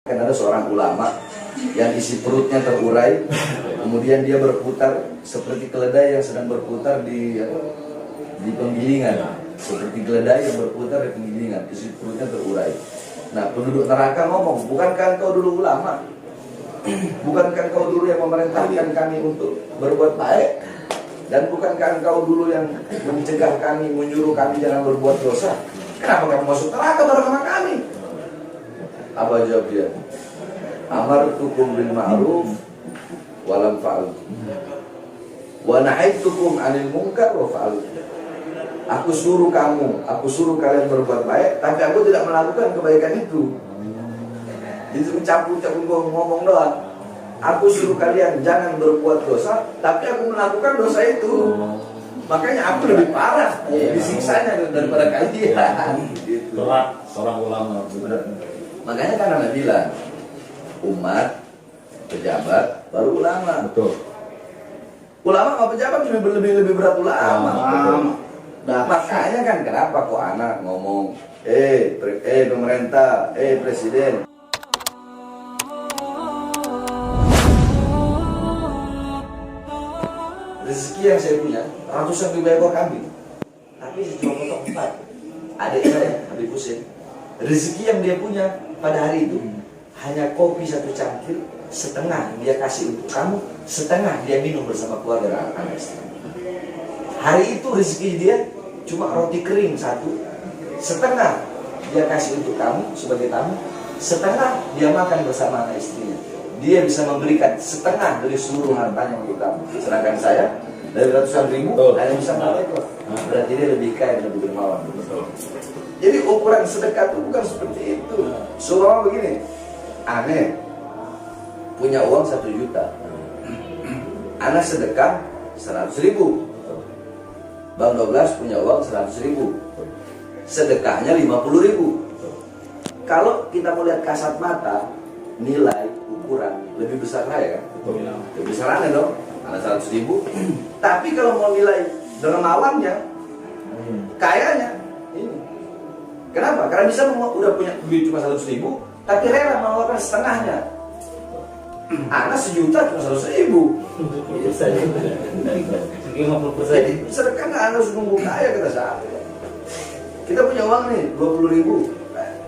Kan ada seorang ulama yang isi perutnya terurai, kemudian dia berputar seperti keledai yang sedang berputar di penggilingan, seperti keledai yang berputar di penggilingan, isi perutnya terurai. Nah, penduduk neraka ngomong, bukankah engkau dulu ulama? Bukankah engkau dulu yang memerintahkan kami untuk berbuat baik? Dan bukankah engkau dulu yang mencegah kami, menyuruh kami jangan berbuat dosa? Kenapa kamu masuk neraka bersama kami? Apa jawab dia? Amartukum bil ma'ruf walam fa'al, wa nahaitukum 'anil munkar wa fa'al. Aku suruh kalian berbuat baik, tapi aku tidak melakukan kebaikan itu. Itu mencampur-campur ngomong doang. Aku suruh kalian jangan berbuat dosa, tapi aku melakukan dosa itu. Makanya aku lebih parah disiksanya daripada kalian. Berat seorang ulama. Makanya kan Anda bilang umat, pejabat, baru ulama. Betul. Ulama sama pejabat lebih berat ulama. Nah, makanya kan kenapa kok anak ngomong, pemerintah, presiden. Rezeki yang saya punya ratusan ribu ekor kambing, tapi saya cuma potong 4. Adik saya Habib Hussein, rezeki yang dia punya pada hari itu hanya kopi 1 cangkir, setengah dia kasih untuk kamu, setengah dia minum bersama keluarga dan anak istri. Hari itu rezeki dia cuma roti kering 1, setengah dia kasih untuk kamu sebagai tamu, setengah dia makan bersama anak istrinya. Dia bisa memberikan setengah dari seluruh hartanya untuk kamu. Sedangkan saya dari ratusan ribu hanya bisa menekor. Berarti dia lebih kaya, lebih dermawan. Jadi ukuran sedekah itu bukan seperti itu. Soalnya begini, aneh punya uang 1 juta, anak sedekah 100 ribu. Bang 12 punya uang 100 ribu, sedekahnya 50 ribu. Kalau kita mau lihat kasat mata, nilai ukuran lebih besar saya kan? Lebih besar aneh dong, anak 100 ribu. Tapi kalau mau nilai dermawannya, kayanya ini. Kenapa? Karena bisa udah punya duit cuma 100 ribu, tapi rela mengeluarkan setengahnya. Anak 1 juta cuma 100 ribu. Jadi sedekah nggak harus nunggu kaya kata saya. Kita punya uang nih 20 ribu,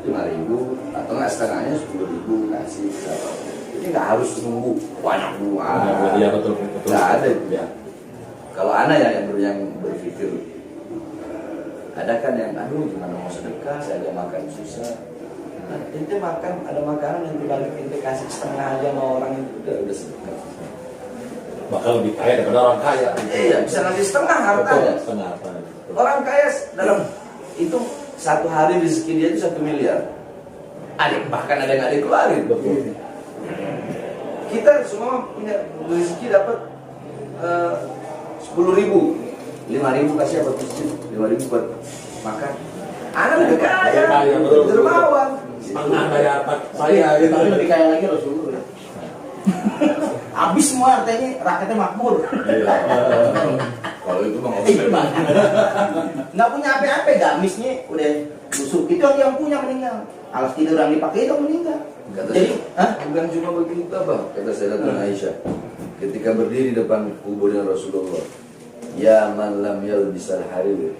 5 ribu, atau nggak setengahnya 10 ribu kasih. Ini nggak harus nunggu banyak uang. Iya betul. Nggak ada itu ya. Kalau anak yang berpikir, ada kan yang gimana mau sedekah, saya aja makan susah. Nah, ente makan ada makanan yang dibalik ente kasih setengah aja sama orang itu udah sedekah. Bahkan lebih kaya daripada orang kaya. Iya, bisa ngasih setengah hartanya. Setengah hartanya. Orang kaya dalam itu 1 hari rezeki dia itu 1 miliar. Bahkan ada yang dikeluarin. Betul. Kita semua punya rezeki dapat 10 ribu, 5 ribu kasih apa masjid, 5 ribu buat makan. Anak lebih kaya, dermawan. Setengah kaya saya gitu. Lebih kaya lagi Rasulullah. Habis semua artinya rakyatnya makmur. Kalau itu mah Nggak punya apa-apa, gamisnya udah busuk. Itu yang punya meninggal. Alas tidur yang dipakai itu meninggal. Jadi, bukan cuma begitu apa? Kata Sayyidatuna Aisyah ketika berdiri depan kuburnya Rasulullah, ya man lam yalbisal harir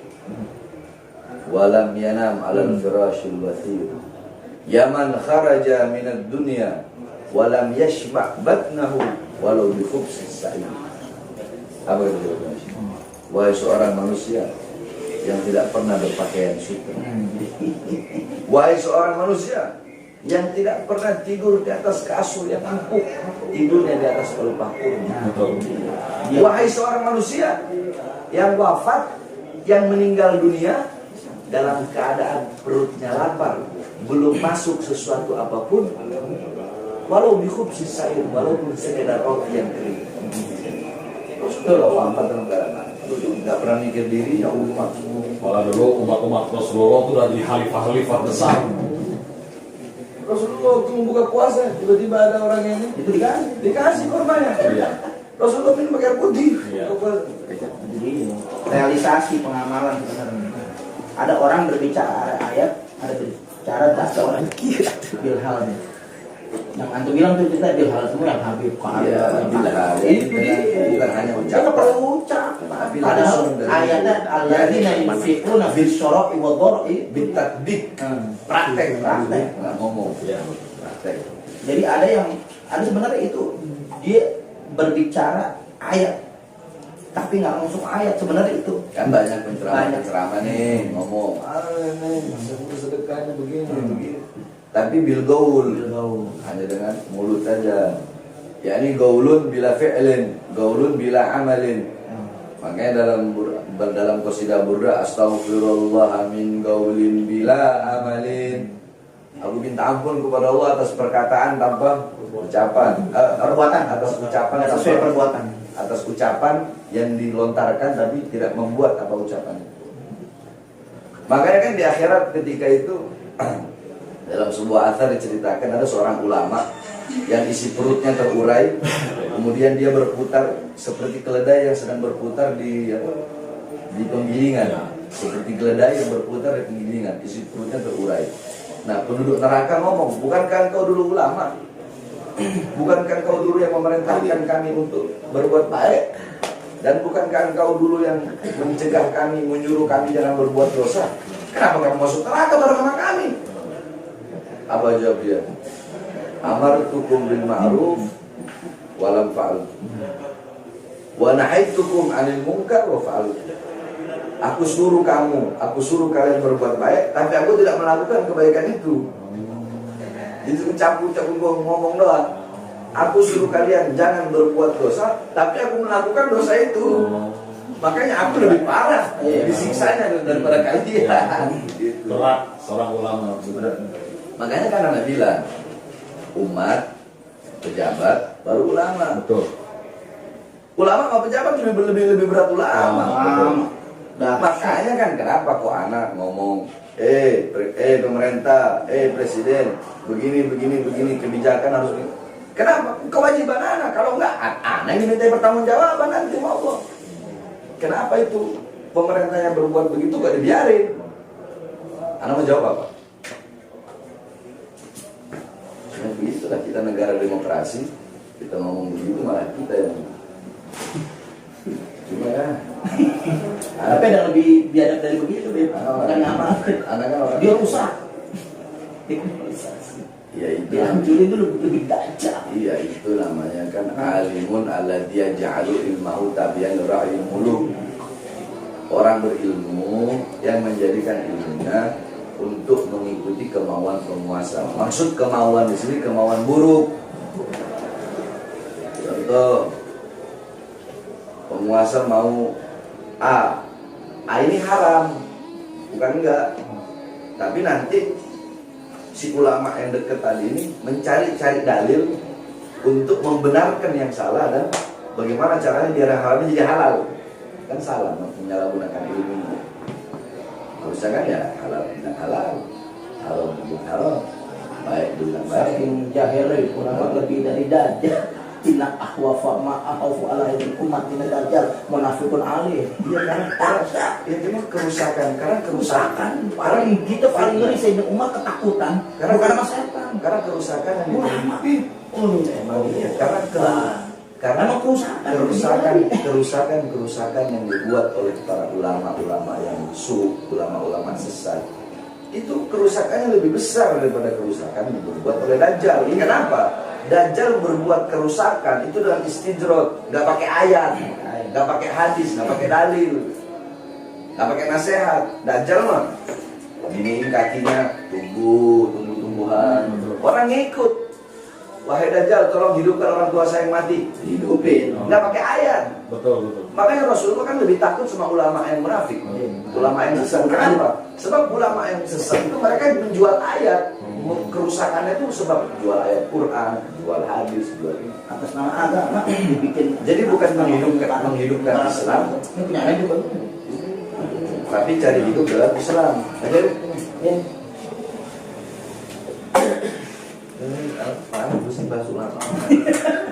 wa lam yanam 'alal firashil wathir, ya man kharaja minad dunya wa lam yashba' batnahu walau bi khubsis sa'id. Apa itu? Wahai seorang manusia yang tidak pernah berpakaian sutra, wahai seorang manusia yang tidak pernah tidur di atas kasur yang empuk, tidurnya di atas pelupa kurma. Wahai seorang manusia yang wafat, yang meninggal dunia dalam keadaan perutnya lapar, belum masuk sesuatu apapun, walau bikhubsis sa'ir, walaupun sekedar roti yang kering. Rasulullah wafat dalam keadaan nggak pernah mikir diri, ya umat. Malah dulu umat Rasulullah itu dari khalifah-khalifah besar. Rasulullah waktu membuka puasa, tiba-tiba ada orang yang ini, itu dikasih korbannya. Iya. Rasulullah minum pakai air putih. Iya. jadi realisasi pengamalan sebenarnya. Ada orang berbicara ayat, ada berbicara tak ada orang kira bilhalnya. Yang antum bilang tuh kita bil halal semua yang Habib Iya, bil halal. Itu dia. Bukan hanya Kita ucapan. perlu ucap. Tapi Padahal langsung dari- ayatnya alladzina yunfiquna fis syara'i wad dhar'i Bitatbik. praktek. Nggak ngomong. Ya. Praktek. Jadi ada sebenarnya itu dia berbicara ayat tapi nggak langsung ayat sebenarnya itu. Kan banyak Banyak. penceramah nih ngomong, sedekahnya begini. Tapi bil gaul, hanya dengan mulut saja. Ya ini gaulun bila fi'lin, gaulun bila amalin. Makanya dalam qasidah burda, astaghfirullah min gaulin bila amalin. Aku minta ampun kepada Allah atas perkataan tanpa ucapan, Perbuatan atas ucapan nggak sesuai perbuatan. atas ucapan yang dilontarkan tapi tidak membuat apa ucapan itu. Makanya kan di akhirat ketika itu dalam sebuah athar diceritakan ada seorang ulama yang isi perutnya terurai, kemudian dia berputar seperti keledai yang sedang berputar di penggilingan, seperti keledai yang berputar di penggilingan, isi perutnya terurai. Nah, penduduk neraka ngomong, bukankah engkau dulu ulama? Bukankah engkau dulu yang memerintahkan kami untuk berbuat baik? Dan bukankah engkau dulu yang mencegah kami, menyuruh kami jangan berbuat dosa? Kenapa kamu masuk neraka bersama kami? Apa jawab dia? Amartukum bil ma'ruf walam fa'al. Wa nahaitukum 'anil munkar wa fa'al. Aku suruh kalian berbuat baik, tapi aku tidak melakukan kebaikan itu. Itu ucap-ucap ngomong doang. Aku suruh kalian jangan berbuat dosa, tapi aku melakukan dosa itu. Makanya aku lebih parah disiksanya daripada kalian. Gitu. Berat seorang ulama. Makanya kan Anda bilang umat, pejabat, baru ulama. Betul. Ulama sama pejabat lebih berat ulama. Makanya Makanya kan kenapa kok anak ngomong pemerintah, presiden, begini kebijakan harus begini. Kenapa? Kewajiban anak. Kalau enggak, anak yang diminta pertanggungjawaban nanti sama Allah. Kenapa itu pemerintah yang berbuat begitu gak dibiarin? Anak mau jawab apa? Ya begitulah kita negara demokrasi. Kita ngomong begitu malah kita yang cuma ya. tapi ada lebih biadab dari begitu, Beb. Bukan apa? Anaknya orang Dia rusak. ya itu. Dia hancurin itu lebih dajjal. Iya itu namanya kan alimun alladzi ja'alu ilmahu tabiyan ra'il muluk. Orang berilmu yang menjadikan ilmunya untuk mengikuti kemauan penguasa. Maksud kemauan di sini kemauan buruk. Contoh, penguasa mau A ini haram, bukan enggak. Tapi nanti si ulama yang dekat tadi ini mencari dalil untuk membenarkan yang salah dan bagaimana caranya biar yang haram jadi halal. Kan salah menyalahgunakan ilmu. Harusnya kan ya halal tidak halal, haram tidak haram, baik bilang baik. Saking jahilnya kurang lebih dari dajjal. Inna ahwafa ma'ahafu ala ibn umat ini dajjal munafikun alih. Dia kan Ya cuma kerusakan, karena kerusakan. Paling kita paling ngeri Sayyidina Umar ketakutan Karena bukan sama setan. Karena kerusakan yang Ulama. emang iya. Karena Emang kerusakan yang dibuat oleh para ulama-ulama yang ulama-ulama sesat. Itu kerusakannya lebih besar daripada kerusakan yang dibuat oleh Dajjal. Kenapa? Dajjal berbuat kerusakan itu dengan istidrot, nggak pakai ayat, nggak pakai hadis, nggak pakai dalil, nggak pakai nasihat. Dajjal mah giniin kakinya, tumbuh-tumbuhan. Orang ngikut. Wahai Dajjal, tolong hidupkan orang tua saya yang mati. Hidupin. Nggak pakai ayat. Betul. Makanya Rasulullah kan lebih takut sama ulama yang munafik, ulama yang sesat. Kenapa? Sebab ulama yang sesat itu mereka menjual ayat. Kerusakannya itu sebab jual ayat Quran, jual hadis, jual ini. Atas nama agama dibikin. Jadi bukan menghidupkan Islam, Ini punya ayat juga. tapi cari hidup dalam Islam. Jadi ini apa? Mesti bahas ulama.